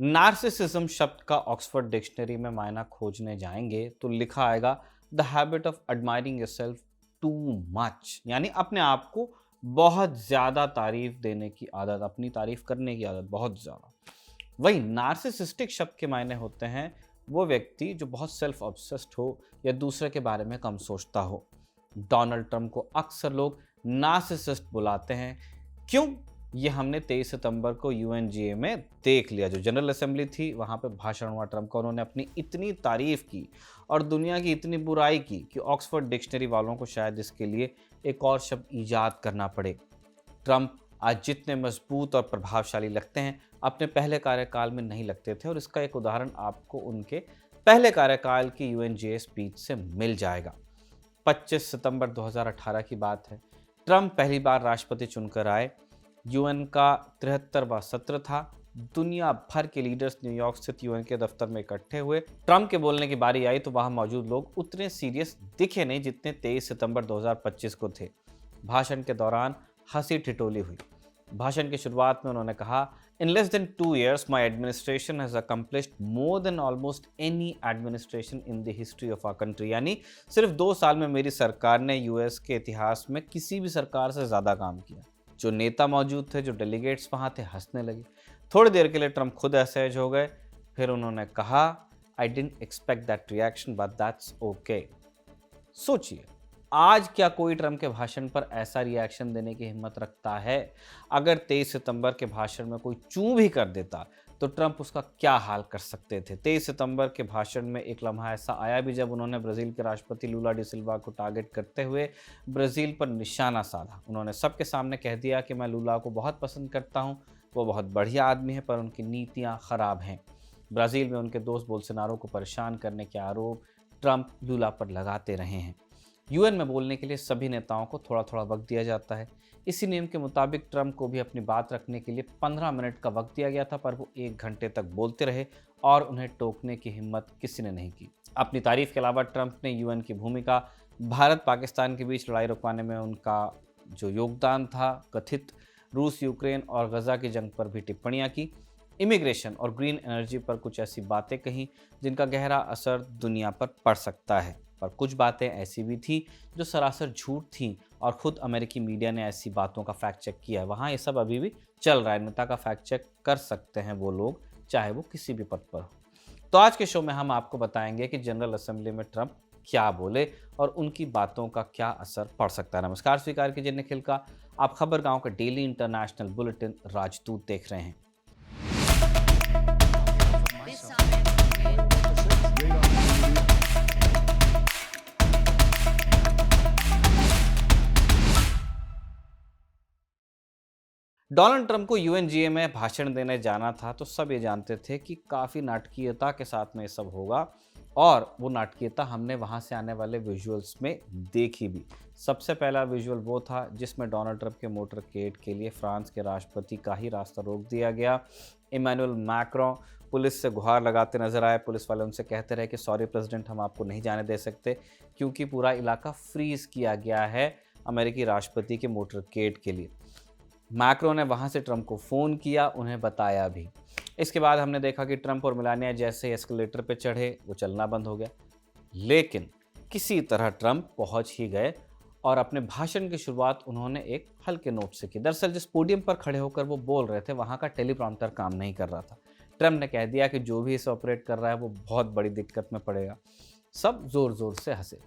Narcissism शब्द का Oxford dictionary में मायना खोजने जाएंगे तो लिखा आएगा the habit of admiring yourself too much, यानी अपने आप को बहुत ज्यादा तारीफ देने की आदत, अपनी तारीफ करने की आदत बहुत ज्यादा। वही नार्सिसिस्टिक शब्द के मायने होते हैं वो व्यक्ति जो बहुत सेल्फ ऑब्सेस्ड हो या दूसरे के बारे में कम सोचता हो। डोनाल्ड ट्रंप को अक्सर लोग नार्सिसिस्ट बुलाते हैं। क्यों? ये हमने 23 सितंबर को यूएनजीए में देख लिया। जो जनरल असेंबली थी वहाँ पे भाषण हुआ ट्रंप का, उन्होंने अपनी इतनी तारीफ की और दुनिया की इतनी बुराई की कि ऑक्सफोर्ड डिक्शनरी वालों को शायद इसके लिए एक और शब्द ईजाद करना पड़े। ट्रंप आज जितने मजबूत और प्रभावशाली लगते हैं, अपने पहले कार्यकाल में नहीं लगते थे, और इसका एक उदाहरण आपको उनके पहले कार्यकाल की यूएनजीए स्पीच से मिल जाएगा। 25 सितंबर 2018 की बात है। ट्रंप पहली बार राष्ट्रपति चुनकर आए। यूएन का 73वां सत्र था। दुनिया भर के लीडर्स न्यूयॉर्क स्थित यूएन के दफ्तर में इकट्ठे हुए। ट्रंप के बोलने की बारी आई तो वहां मौजूद लोग उतने सीरियस दिखे नहीं जितने 23 सितंबर 2025 को थे। भाषण के दौरान हंसी ठिठोली हुई। भाषण की शुरुआत में उन्होंने कहा, in less than 2 years my administration has accomplished more than almost any administration in the history of our country। यानी सिर्फ 2 साल में मेरी सरकार ने यूएस के इतिहास में किसी भी सरकार से ज्यादा काम किया। जो नेता मौजूद थे, जो डेलीगेट्स वहां थे, हंसने लगे। थोड़ी देर के लिए ट्रंप खुद असहज हो गए। फिर उन्होंने कहा, I didn't expect that reaction but that's okay. सोचिए, आज क्या कोई ट्रंप के भाषण पर ऐसा रिएक्शन देने की हिम्मत रखता है? अगर 23 सितंबर के भाषण में कोई चूं भी कर देता तो ट्रंप उसका क्या हाल कर सकते थे। 23 सितंबर के भाषण में एक लम्हा ऐसा आया भी जब उन्होंने ब्राजील के राष्ट्रपति लूला डी सिल्वा को टारगेट करते हुए ब्राजील पर निशाना साधा। उन्होंने सबके सामने कह दिया कि मैं लूला को बहुत पसंद करता हूं, वो बहुत बढ़िया आदमी है, पर उनकी नीतियां खराब हैं। ब्राजील में उनके दोस्त बोल्सोनारो को परेशान करने के आरोप ट्रंप लूला पर लगाते रहे हैं। यूएन में बोलने के लिए सभी नेताओं को थोड़ा थोड़ा वक्त दिया जाता है। इसी नियम के मुताबिक ट्रंप को भी अपनी बात रखने के लिए 15 मिनट का वक्त दिया गया था, पर वो 1 घंटे तक बोलते रहे और उन्हें टोकने की हिम्मत किसी ने नहीं की। अपनी तारीफ के अलावा ट्रंप ने यूएन की भूमिका, भारत पाकिस्तान के बीच लड़ाई रुकवाने में उनका जो योगदान था, कथित रूस यूक्रेन और गजा की जंग पर भी टिप्पणियां की, इमिग्रेशन और ग्रीन एनर्जी पर कुछ ऐसी बातें कहीं जिनका गहरा असर दुनिया पर पड़ सकता है। पर कुछ बातें ऐसी भी थी जो सरासर झूठ थी और खुद अमेरिकी मीडिया ने ऐसी बातों का फैक्ट चेक किया है। वहाँ ये सब अभी भी चल रहा है। नेता का फैक्ट चेक कर सकते हैं वो लोग, चाहे वो किसी भी पद पर हो। तो आज के शो में हम आपको बताएंगे कि जनरल असेंबली में ट्रंप क्या बोले और उनकी बातों का क्या असर पड़ सकता है। नमस्कार, स्वीकार कीजिए निखिल का। आप खबर गांव का डेली इंटरनेशनल बुलेटिन राजदूत देख रहे हैं। डोनाल्ड ट्रंप को यूएनजीए में भाषण देने जाना था तो सब ये जानते थे कि काफ़ी नाटकीयता के साथ में ये सब होगा, और वो नाटकीयता हमने वहाँ से आने वाले विजुअल्स में देखी भी। सबसे पहला विजुअल वो था जिसमें डोनाल्ड ट्रंप के मोटरकेड के लिए फ्रांस के राष्ट्रपति का ही रास्ता रोक दिया गया। इमैनुअल मैक्रों पुलिस से गुहार लगाते नजर आए। पुलिस वाले उनसे कहते रहे कि सॉरी प्रेसिडेंट, हम आपको नहीं जाने दे सकते क्योंकि पूरा इलाका फ्रीज किया गया है अमेरिकी राष्ट्रपति के मोटरकेड के लिए। मैक्रो ने वहाँ से ट्रंप को फ़ोन किया, उन्हें बताया भी। इसके बाद हमने देखा कि ट्रंप और मेलानिया जैसे एस्केलेटर पे चढ़े, वो चलना बंद हो गया। लेकिन किसी तरह ट्रंप पहुँच ही गए और अपने भाषण की शुरुआत उन्होंने एक हल्के नोट से की। दरअसल जिस पोडियम पर खड़े होकर वो बोल रहे थे वहाँ का टेलीप्रॉम्प्टर काम नहीं कर रहा था। ट्रंप ने कह दिया कि जो भी इसे ऑपरेट कर रहा है वो बहुत बड़ी दिक्कत में पड़ेगा। सब ज़ोर ज़ोर से हंसे।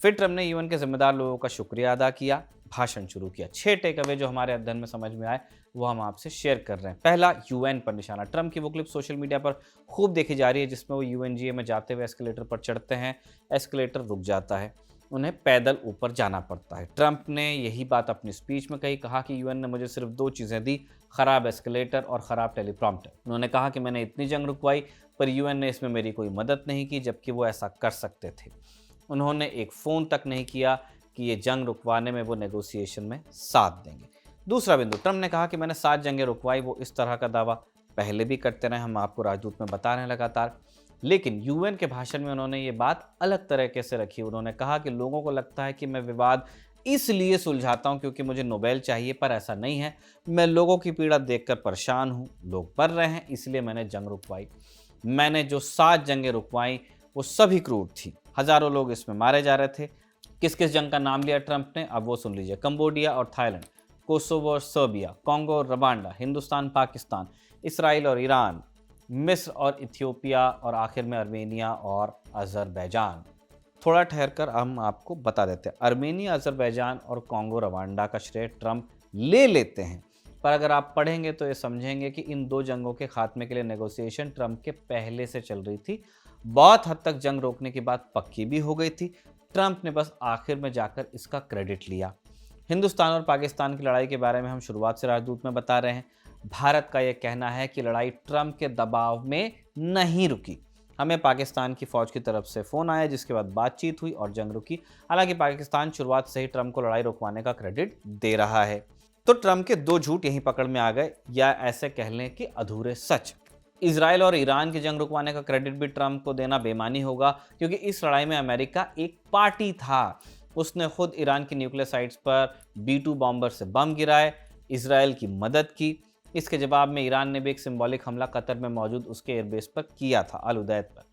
फिर ट्रंप ने यूएन के जिम्मेदार लोगों का शुक्रिया अदा किया, भाषण शुरू किया। 6 टेक अवे जो हमारे अध्ययन में समझ में आए वो हम आपसे शेयर कर रहे हैं। पहला, यूएन पर निशाना। ट्रंप की वो क्लिप सोशल मीडिया पर खूब देखी जा रही है जिसमें वो यूएनजीए में जाते हुए एस्केलेटर पर चढ़ते हैं, एस्केलेटर रुक जाता है, उन्हें पैदल ऊपर जाना पड़ता है। ट्रंप ने यही बात अपनी स्पीच में कहा कि यूएन ने मुझे सिर्फ 2 चीज़ें दी, खराब एस्केलेटर और ख़राब टेलीप्रॉम्प्टर। उन्होंने कहा कि मैंने इतनी जंग रुकवाई पर यूएन ने इसमें मेरी कोई मदद नहीं की, जबकि वो ऐसा कर सकते थे। उन्होंने एक फ़ोन तक नहीं किया कि ये जंग रुकवाने में वो नेगोशिएशन में साथ देंगे। दूसरा बिंदु, ट्रंप ने कहा कि मैंने 7 जंगें रुकवाई। वो इस तरह का दावा पहले भी करते रहे, हम आपको राजदूत में बता रहे हैं लगातार। लेकिन यूएन के भाषण में उन्होंने ये बात अलग तरीके से रखी। उन्होंने कहा कि लोगों को लगता है कि मैं विवाद इसलिए सुलझाता हूं क्योंकि मुझे नोबेल चाहिए, पर ऐसा नहीं है। मैं लोगों की पीड़ा देखकर परेशान हूं, लोग मर रहे हैं, इसलिए मैंने जंग रुकवाई। मैंने जो 7 जंगें रुकवाई वो सभी क्रूर थी, हजारों लोग इसमें मारे जा रहे थे। किस किस जंग का नाम लिया ट्रंप ने, अब वो सुन लीजिए। कंबोडिया और थाईलैंड, कोसोवो और सर्बिया, कांगो और रवांडा, हिंदुस्तान पाकिस्तान, इसराइल और ईरान, मिस्र और इथियोपिया, और आखिर में अर्मेनिया और अजरबैजान। थोड़ा ठहरकर हम आपको बता देते हैं। अर्मेनिया, अजरबैजान और कांगो रवांडा का श्रेय ट्रंप ले लेते हैं, पर अगर आप पढ़ेंगे तो ये समझेंगे कि इन 2 जंगों के खात्मे के लिए नेगोशिएशन ट्रंप के पहले से चल रही थी। बहुत हद तक जंग रोकने की बात पक्की भी हो गई थी। ट्रंप ने बस आखिर में जाकर इसका क्रेडिट लिया। हिंदुस्तान और पाकिस्तान की लड़ाई के बारे में हम शुरुआत से राजदूत में बता रहे हैं। भारत का यह कहना है कि लड़ाई ट्रंप के दबाव में नहीं रुकी। हमें पाकिस्तान की फौज की तरफ से फोन आया, जिसके बाद बातचीत हुई और जंग रुकी। हालांकि पाकिस्तान शुरुआत से ही ट्रंप को लड़ाई रोकवाने का क्रेडिट दे रहा है। तो ट्रंप के 2 झूठ यहीं पकड़ में आ गए, या ऐसे कह लें कि अधूरे सच। इजराइल और ईरान की जंग रुकवाने का क्रेडिट भी ट्रंप को देना बेईमानी होगा, क्योंकि इस लड़ाई में अमेरिका एक पार्टी था। उसने खुद ईरान की न्यूक्लियर साइट्स पर B-2 बॉम्बर से बम गिराए, इजराइल की मदद की। इसके जवाब में ईरान ने भी एक सिंबॉलिक हमला कतर में मौजूद उसके एयरबेस पर किया था, अल उदैद पर।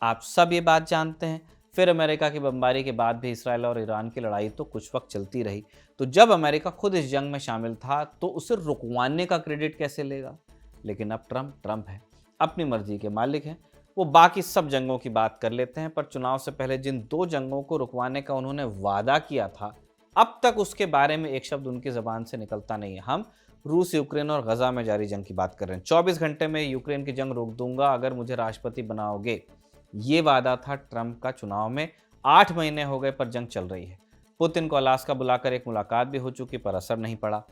आप सब ये बात जानते हैं। फिर अमेरिका की बमबारी के बाद भी इसराइल और ईरान की लड़ाई तो कुछ वक्त चलती रही। तो जब अमेरिका खुद इस जंग में शामिल था तो उसे रुकवाने का क्रेडिट कैसे लेगा? लेकिन अब ट्रंप है, अपनी मर्जी के मालिक हैं। वो बाकी सब जंगों की बात कर लेते हैं, पर चुनाव से पहले जिन 2 जंगों को रुकवाने का उन्होंने वादा किया था, अब तक उसके बारे में एक शब्द उनकी जबान से निकलता नहीं है। हम रूस, यूक्रेन और गजा में जारी जंग की बात कर रहे हैं। 24 घंटे में यूक्रेन की जंग रोक दूंगा अगर मुझे राष्ट्रपति बनाओगे, ये वादा था ट्रंप का चुनाव में। 8 महीने हो गए पर जंग चल रही है। पुतिन को अलास्का बुलाकर एक मुलाकात भी हो चुकी, पर असर नहीं पड़ा।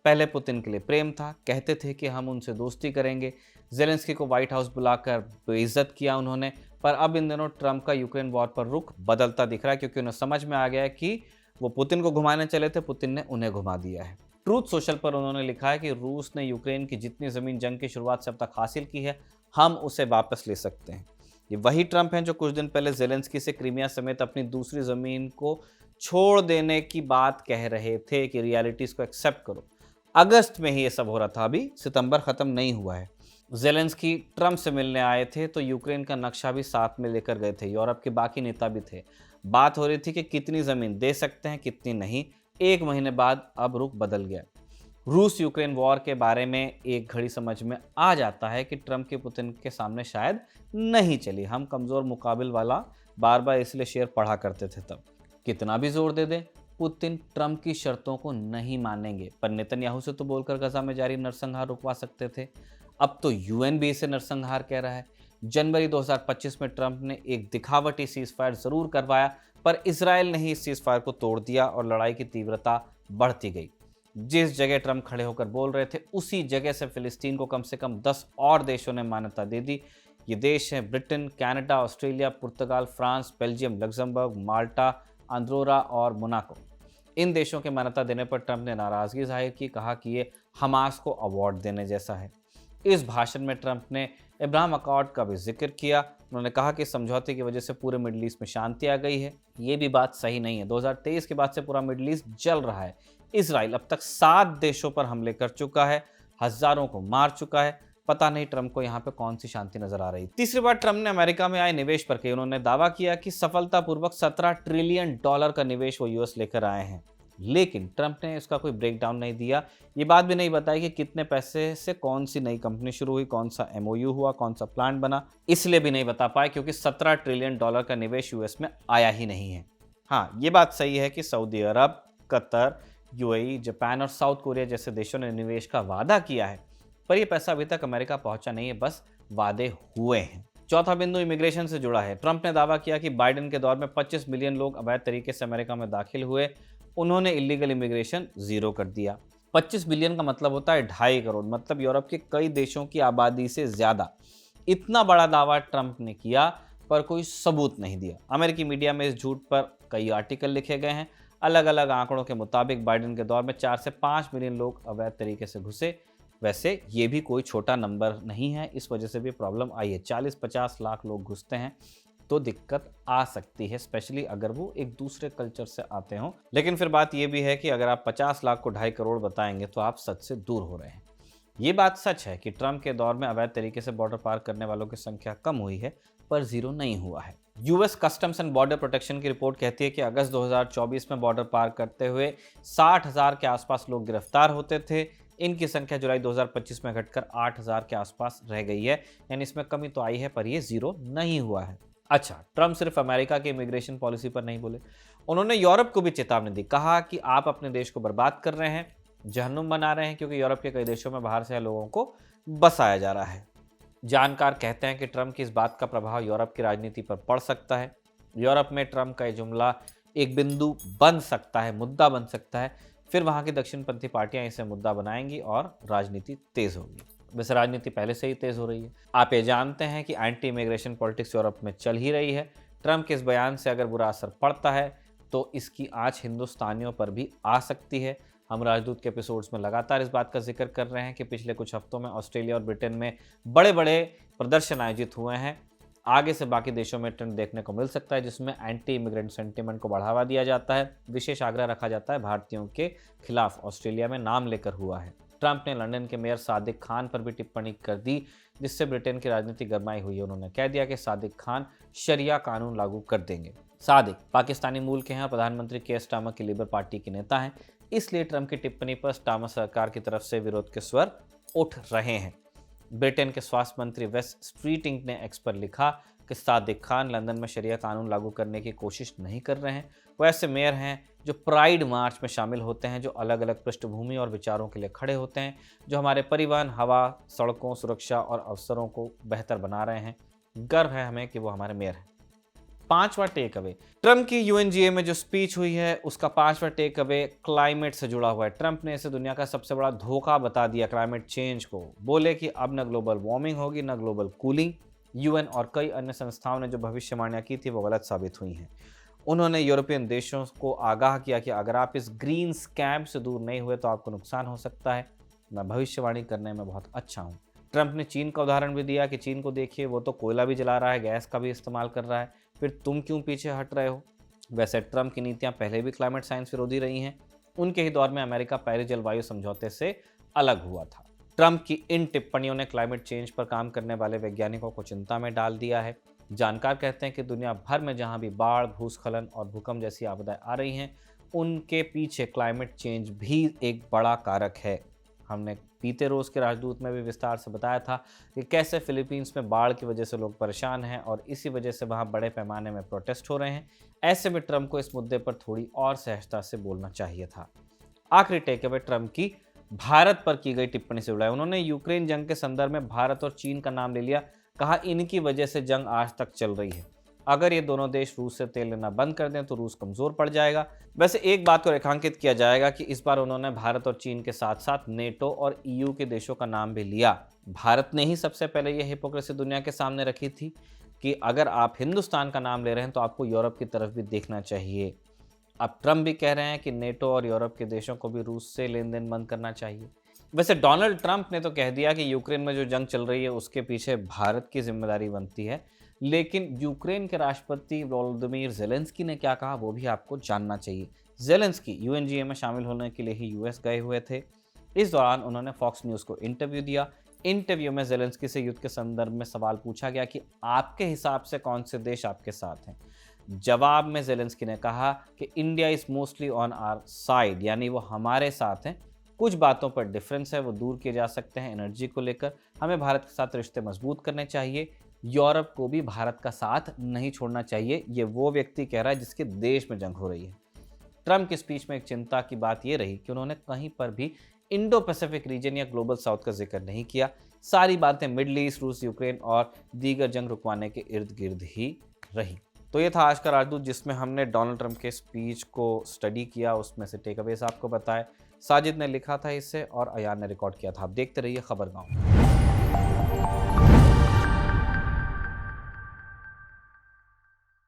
पहले पुतिन के लिए प्रेम था, कहते थे कि हम उनसे दोस्ती करेंगे। जेलेंस्की को व्हाइट हाउस बुलाकर बेइज्जत किया उन्होंने। पर अब इन दिनों ट्रंप का यूक्रेन वॉर पर रुख बदलता दिख रहा है, क्योंकि उन्हें समझ में आ गया है कि वो पुतिन को घुमाने चले थे, पुतिन ने उन्हें घुमा दिया है। ट्रूथ सोशल पर उन्होंने लिखा है कि रूस ने यूक्रेन की जितनी जमीन जंग की शुरुआत से अब तक हासिल की है, हम उसे वापस ले सकते हैं। ये वही ट्रंप हैं जो कुछ दिन पहले जेलेंस्की से क्रीमिया समेत अपनी दूसरी जमीन को छोड़ देने की बात कह रहे थे कि रियलिटीज को एक्सेप्ट करो। अगस्त में ही ये सब हो रहा था, अभी सितंबर खत्म नहीं हुआ है। जेलेंस्की ट्रंप से मिलने आए थे तो यूक्रेन का नक्शा भी साथ में लेकर गए थे, यूरोप के बाकी नेता भी थे। बात हो रही थी कि कितनी जमीन दे सकते हैं, कितनी नहीं। 1 महीने बाद अब रुख बदल गया। रूस यूक्रेन वॉर के बारे में एक घड़ी समझ में आ जाता है कि ट्रंप की पुतिन के सामने शायद नहीं चली। हम कमज़ोर मुकाबिल वाला बार बार इसलिए शेर पढ़ा करते थे तब। कितना भी जोर दे दें, पुतिन ट्रंप की शर्तों को नहीं मानेंगे। पर नेतन्याहू से तो बोलकर गजा में जारी नरसंहार रुकवा सकते थे। अब तो यूएन भी इसे नरसंहार कह रहा है। जनवरी 2025 में ट्रंप ने एक दिखावटी सीज़फायर जरूर करवाया, पर इसराइल ने ही इस सीज़फायर को तोड़ दिया और लड़ाई की तीव्रता बढ़ती गई। जिस जगह ट्रंप खड़े होकर बोल रहे थे, उसी जगह से फिलिस्तीन को कम से कम 10 और देशों ने मान्यता दे दी। ये देश हैं ब्रिटेन, कनाडा, ऑस्ट्रेलिया, पुर्तगाल, फ्रांस, बेल्जियम, लग्जमबर्ग, माल्टा, अंद्रोरा और मोनाको। इन देशों के मान्यता देने पर ट्रंप ने नाराजगी जाहिर की, कहा कि ये हमास को अवार्ड देने जैसा है। इस भाषण में ट्रंप ने इब्राहिम अकॉर्ड का भी जिक्र किया। उन्होंने कहा कि समझौते की वजह से पूरे मिडल ईस्ट में शांति आ गई है। ये भी बात सही नहीं है। 2023 के बाद से पूरा मिडल ईस्ट जल रहा है। इसराइल अब तक 7 देशों पर हमले कर चुका है, हजारों को मार चुका है। पता नहीं ट्रंप को यहाँ पे कौन सी शांति नजर आ रही। तीसरी बार ट्रंप ने अमेरिका में आए निवेश पर कही। उन्होंने दावा किया कि सफलतापूर्वक $17 ट्रिलियन का निवेश वो यूएस लेकर आए हैं, लेकिन ट्रंप ने इसका कोई ब्रेकडाउन नहीं दिया। ये बात भी नहीं बताई कि कितने पैसे से कौन सी नई कंपनी शुरू हुई, कौन सा MOU हुआ, कौन सा प्लांट बना। इसलिए भी नहीं बता पाए क्योंकि $17 ट्रिलियन का निवेश यूएस में आया ही नहीं है। हाँ, ये बात सही है कि सऊदी अरब, कतर, UAE, जापान और साउथ कोरिया जैसे देशों ने निवेश का वादा किया है, पर यह पैसा अभी तक अमेरिका पहुंचा नहीं है, बस वादे हुए हैं। चौथा बिंदु इमिग्रेशन से जुड़ा है। ट्रंप ने दावा किया कि बाइडेन के दौर में 25 मिलियन लोग अवैध तरीके से अमेरिका में दाखिल हुए। उन्होंने इलीगल इमिग्रेशन 0 कर दिया। 25 मिलियन का मतलब होता है 2.5 करोड़, मतलब यूरोप के कई देशों की आबादी से ज्यादा। इतना बड़ा दावा ट्रंप ने किया पर कोई सबूत नहीं दिया। अमेरिकी मीडिया में इस झूठ पर कई आर्टिकल लिखे गए हैं। अलग अलग आंकड़ों के मुताबिक बाइडेन के दौर में 4 से 5 मिलियन लोग अवैध तरीके से घुसे। वैसे ये भी कोई छोटा नंबर नहीं है, इस वजह से भी प्रॉब्लम आई है। 40-50 लाख लोग घुसते हैं। तो दिक्कत आ सकती है, स्पेशली अगर वो एक दूसरे कल्चर से आते हों। लेकिन फिर बात ये भी है कि अगर आप 50 लाख को 2.5 करोड़ बताएंगे तो आप सच से दूर हो रहे हैं। ये बात सच है कि ट्रंप के दौर में अवैध तरीके से बॉर्डर पार करने वालों की संख्या कम हुई है, पर जीरो नहीं हुआ है। US customs and border protection की रिपोर्ट कहती है कि अगस्त 2024 में बॉर्डर पार करते हुए 60,000 के आसपास लोग गिरफ्तार होते थे। इनकी संख्या जुलाई 2025 में घटकर 8,000 के आसपास रह गई है, यानी इसमें कमी तो आई है पर यह जीरो नहीं हुआ है। अच्छा, ट्रंप सिर्फ अमेरिका की इमिग्रेशन पॉलिसी पर नहीं बोले, उन्होंने यूरोप को भी चेतावनी दी। कहा कि आप अपने देश को बर्बाद कर रहे हैं, जहन्नुम बना रहे हैं, क्योंकि यूरोप के कई देशों में बाहर से लोगों को बसाया जा रहा है। जानकार कहते हैं कि ट्रंप की इस बात का प्रभाव यूरोप की राजनीति पर पड़ सकता है। यूरोप में ट्रंप का ये जुमला एक बिंदु बन सकता है, मुद्दा बन सकता है। फिर वहां की दक्षिणपंथी पार्टियां इसे मुद्दा बनाएंगी और राजनीति तेज होगी। वैसे राजनीति पहले से ही तेज हो रही है। आप ये जानते हैं कि एंटी इमिग्रेशन पॉलिटिक्स यूरोप में चल ही रही है। ट्रंप के इस बयान से अगर बुरा असर पड़ता है तो इसकी आंच हिंदुस्तानियों पर भी आ सकती है। हम राजदूत के एपिसोड्स में लगातार इस बात का जिक्र कर रहे हैं कि पिछले कुछ हफ्तों में ऑस्ट्रेलिया और ब्रिटेन में बड़े बड़े प्रदर्शन आयोजित हुए हैं। आगे से बाकी देशों में ट्रेंड देखने को मिल सकता है जिसमें एंटी इमिग्रेंट सेंटीमेंट को बढ़ावा दिया जाता है। विशेष आग्रह रखा जाता है भारतीयों के खिलाफ। ऑस्ट्रेलिया में नाम लेकर हुआ है। ट्रंप ने लंदन के मेयर सादिक खान पर भी टिप्पणी कर दी, जिससे ब्रिटेन की राजनीति गरमाई हुई है। उन्होंने कह दिया कि सादिक खान शरिया कानून लागू कर देंगे। सादिक पाकिस्तानी मूल के हैं, प्रधानमंत्री केयर स्टारमर की लेबर पार्टी के नेता हैं, इसलिए ट्रंप की टिप्पणी पर स्टारमर सरकार की तरफ से विरोध के स्वर उठ रहे हैं। ब्रिटेन के स्वास्थ्य मंत्री वेस स्ट्रीटिंग ने एक्स पर लिखा कि सादिक खान लंदन में शरिया कानून लागू करने की कोशिश नहीं कर रहे हैं। वो ऐसे मेयर हैं जो प्राइड मार्च में शामिल होते हैं, जो अलग अलग पृष्ठभूमि और विचारों के लिए खड़े होते हैं, जो हमारे परिवहन, हवा, सड़कों, सुरक्षा और अवसरों को बेहतर बना रहे हैं। गर्व है हमें कि वो हमारे मेयर हैं। 5वां टेक अवे, ट्रंप की यूएनजीए में जो स्पीच हुई है उसका 5वां टेक अवे क्लाइमेट से जुड़ा हुआ है। ट्रंप ने इसे दुनिया का सबसे बड़ा धोखा बता दिया, क्लाइमेट चेंज को। बोले कि अब न ग्लोबल वार्मिंग होगी न ग्लोबल कूलिंग। यूएन और कई अन्य संस्थाओं ने जो भविष्यवाणियां की थी वो गलत साबित हुई हैं। उन्होंने यूरोपियन देशों को आगाह किया कि अगर आप इस ग्रीन स्कैम से दूर नहीं हुए तो आपको नुकसान हो सकता है। मैं भविष्यवाणी करने में बहुत अच्छा हूँ। ट्रंप ने चीन का उदाहरण भी दिया कि चीन को देखिए, वो तो कोयला भी जला रहा है, गैस का भी इस्तेमाल कर रहा है, फिर तुम क्यों पीछे हट रहे हो। वैसे ट्रंप की नीतियां पहले भी क्लाइमेट साइंस विरोधी रही हैं। उनके ही दौर में अमेरिका पेरिस जलवायु समझौते से अलग हुआ था। ट्रंप की इन टिप्पणियों ने क्लाइमेट चेंज पर काम करने वाले वैज्ञानिकों को चिंता में डाल दिया है। जानकार कहते हैं कि दुनिया भर में जहां भी बाढ़, भूस्खलन और भूकंप जैसी आपदाएं आ रही हैं, उनके पीछे क्लाइमेट चेंज भी एक बड़ा कारक है। हमने बीते रोज के राजदूत में भी विस्तार से बताया था कि कैसे फिलीपींस में बाढ़ की वजह से लोग परेशान हैं और इसी वजह से वहां बड़े पैमाने में प्रोटेस्ट हो रहे हैं। ऐसे में ट्रंप को इस मुद्दे पर थोड़ी और सहजता से बोलना चाहिए था। आखिरी टेक अवे ट्रंप की भारत पर की गई टिप्पणी से जुड़ा है। उन्होंने यूक्रेन जंग के संदर्भ में भारत और चीन का नाम ले लिया। कहा इनकी वजह से जंग आज तक चल रही है। अगर ये दोनों देश रूस से तेल लेना बंद कर दें तो रूस कमजोर पड़ जाएगा। वैसे एक बात को रेखांकित किया जाएगा कि इस बार उन्होंने भारत और चीन के साथ साथ नेटो और ईयू के देशों का नाम भी लिया। भारत ने ही सबसे पहले यह हिपोक्रेसी दुनिया के सामने रखी थी कि अगर आप हिंदुस्तान का नाम ले रहे हैं तो आपको यूरोप की तरफ भी देखना चाहिए। अब ट्रंप भी कह रहे हैं कि नेटो और यूरोप के देशों को भी रूस से लेन देन बंद करना चाहिए। वैसे डोनाल्ड ट्रंप ने तो कह दिया कि यूक्रेन में जो जंग चल रही है उसके पीछे भारत की जिम्मेदारी बनती है, लेकिन यूक्रेन के राष्ट्रपति वोलोदिमीर ज़ेलेंस्की ने क्या कहा वो भी आपको जानना चाहिए। ज़ेलेंस्की यूएनजीए में शामिल होने के लिए ही यूएस गए हुए थे। इस दौरान उन्होंने फॉक्स न्यूज़ को इंटरव्यू दिया। इंटरव्यू में ज़ेलेंस्की से युद्ध के संदर्भ में सवाल पूछा गया कि आपके हिसाब से कौन से देश आपके साथ हैं। जवाब में ज़ेलेंस्की ने कहा कि India is mostly on our side, यानी वो हमारे साथ हैं। कुछ बातों पर डिफरेंस है, वो दूर किए जा सकते हैं। एनर्जी को लेकर हमें भारत के साथ रिश्ते मजबूत करने चाहिए। यूरोप को भी भारत का साथ नहीं छोड़ना चाहिए। ये वो व्यक्ति कह रहा है जिसके देश में जंग हो रही है। ट्रंप की स्पीच में एक चिंता की बात ये रही कि उन्होंने कहीं पर भी इंडो पैसिफिक रीजन या ग्लोबल साउथ का जिक्र नहीं किया। सारी बातें मिडल ईस्ट, रूस, यूक्रेन और दीगर जंग रुकवाने के इर्द गिर्द ही रही। तो ये था आज का राजदूत, जिसमें हमने डोनाल्ड ट्रंप के स्पीच को स्टडी किया, उसमें से टेक अवेज आपको बताए। साजिद ने लिखा था इसे और अयान ने रिकॉर्ड किया था। आप देखते रहिए खबरगांव।